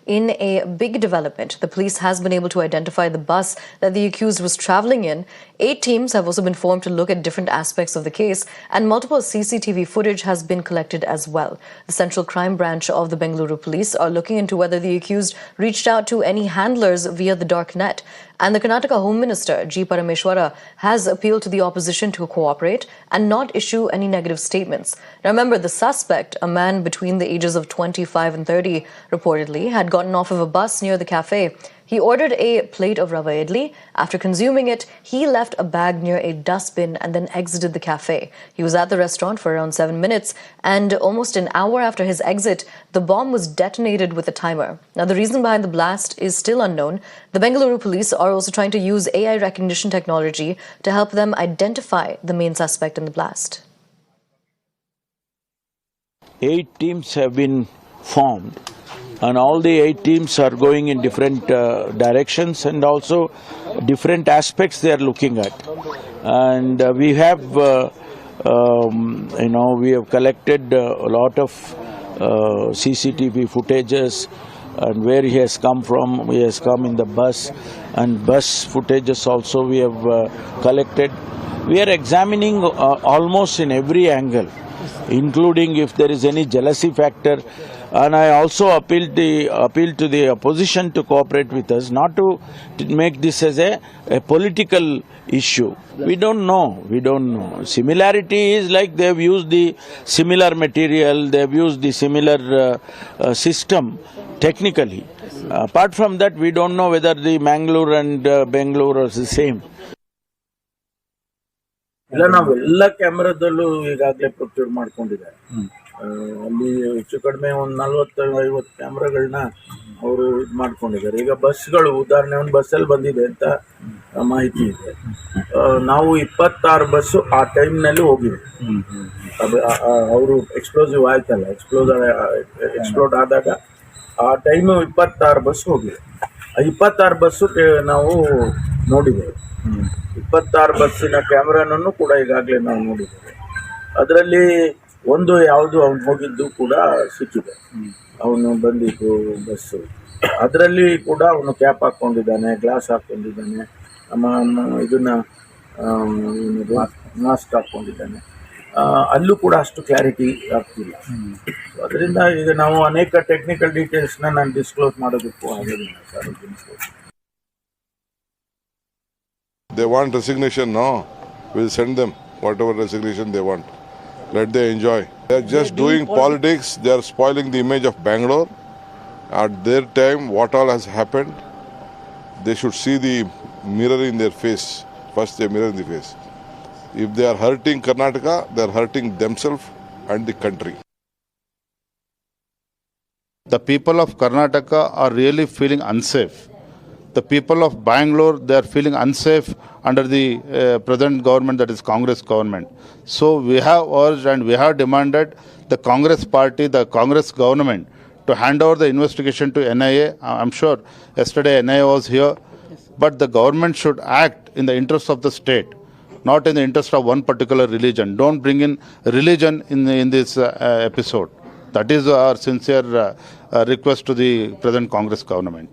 In a big development, the police has been able to identify the bus that the accused was traveling in. 8 teams have also been formed to look at different aspects of the case, and multiple CCTV footage has been collected as well. The Central Crime Branch of the Bengaluru Police are looking into whether the accused reached out to any handlers via the dark net. And the Karnataka Home Minister, G. Parameswara, has appealed to the opposition to cooperate and not issue any negative statements. Now remember, the suspect, a man between the ages of 25 and 30, reportedly had gotten off of a bus near the cafe. He ordered a plate of rava idli. After consuming it, he left a bag near a dustbin and then exited the cafe. He was at the restaurant for around 7 minutes, and almost an hour after his exit, the bomb was detonated with a timer. Now, the reason behind the blast is still unknown. The Bengaluru police are also trying to use AI recognition technology to help them identify the main suspect in the blast. 8 teams have been formed, and all the 8 teams are going in different directions and also different aspects they are looking at. And we have, we have collected a lot of CCTV footages and where he has come from. He has come in the bus, and bus footages also we have collected. We are examining almost in every angle, including if there is any jealousy factor. And I also appeal to the opposition to cooperate with us, not to make this as a political issue. We don't know. Similarity is like they have used the similar material, they have used the similar system technically. Apart from that, we don't know whether the Mangalore and Bengaluru are the same. ಇಲ್ಲ ನಾವೆಲ್ಲ ಕ್ಯಾಮೆರಾದಲ್ಲೂ ಈಗಾಗಲೇ procure ಮಾಡ್ಕೊಂಡಿದ್ದಾರೆ. ಅಲ್ಲಿ ಹೆಚ್ಚು ಕಡಿಮೆ ಒಂದು 40-50 ಕ್ಯಾಮ್ರಾಗಳನ್ನ ಅವರು ಇದು ಮಾಡ್ಕೊಂಡಿದ್ದಾರೆ. ಈಗ ಬಸ್ಗಳು, ಉದಾಹರಣೆ ಒಂದು ಬಸ್ಸಲ್ಲಿ ಬಂದಿದೆ ಅಂತ ಮಾಹಿತಿ ಇದೆ. ನಾವು 26 ಬಸ್ಸು ಆ ಟೈಮ್ನಲ್ಲಿ ಹೋಗಿವೆ. ಅವರು ಎಕ್ಸ್ಪ್ಲೋಸಿವ್ ಆಯ್ತಲ್ಲ, ಎಕ್ಸ್ಪ್ಲೋಡ್ ಆದಾಗ ಆ ಟೈಮು 26 ಬಸ್ ಹೋಗಿವೆ. ಆ 26 ಬಸ್ಸು ನಾವು ನೋಡಿದ್ದೇವೆ. 26 ಬಸ್ಸಿನ ಕ್ಯಾಮ್ರಾನನ್ನು ಕೂಡ ಈಗಾಗಲೇ ನಾವು ನೋಡಿದ್ದೇವೆ. ಅದರಲ್ಲಿ ಒಂದು ಯಾವುದು ಅವನು ಹೋಗಿದ್ದು ಕೂಡ ಸಿಕ್ಕಿದೆ. ಅವನು ಬಂದಿದ್ದು ಬಸ್ಸು, ಅದರಲ್ಲಿ ಕೂಡ ಅವನು ಕ್ಯಾಪ್ ಹಾಕ್ಕೊಂಡಿದ್ದಾನೆ, ಗ್ಲಾಸ್ ಹಾಕ್ಕೊಂಡಿದ್ದಾನೆ, ಇದನ್ನು ಮಾಸ್ಕ್ ಹಾಕ್ಕೊಂಡಿದ್ದಾನೆ. ಅಲ್ಲೂ ಕೂಡ ಅಷ್ಟು ಕ್ಲಾರಿಟಿ ಆಗ್ತಿಲ್ಲ. ಅದರಿಂದ ಈಗ ನಾವು ಅನೇಕ ಟೆಕ್ನಿಕಲ್ ಡೀಟೇಲ್ಸ್ನ ನಾನು ಡಿಸ್ಕ್ಲೋಸ್ ಮಾಡೋದಕ್ಕೂ ಆಗೋದಿಲ್ಲ sir. They want resignation, no? We'll send them whatever resignation they want. Let them enjoy. They are just doing politics. They are spoiling the image of Bangalore. At their time, what all has happened, they should see the mirror in their face. First, they mirror in the face. If they are hurting Karnataka, they are hurting themselves and the country. The people of Karnataka are really feeling unsafe. The people of Bangalore, they are feeling unsafe under the present government, that is Congress government. So we have urged and we have demanded the Congress party, the Congress government, to hand over the investigation to NIA. I'm sure yesterday NIA was here, but the government should act in the interest of the state, not in the interest of one particular religion. Don't bring in religion in this episode. That is our sincere request to the present Congress government.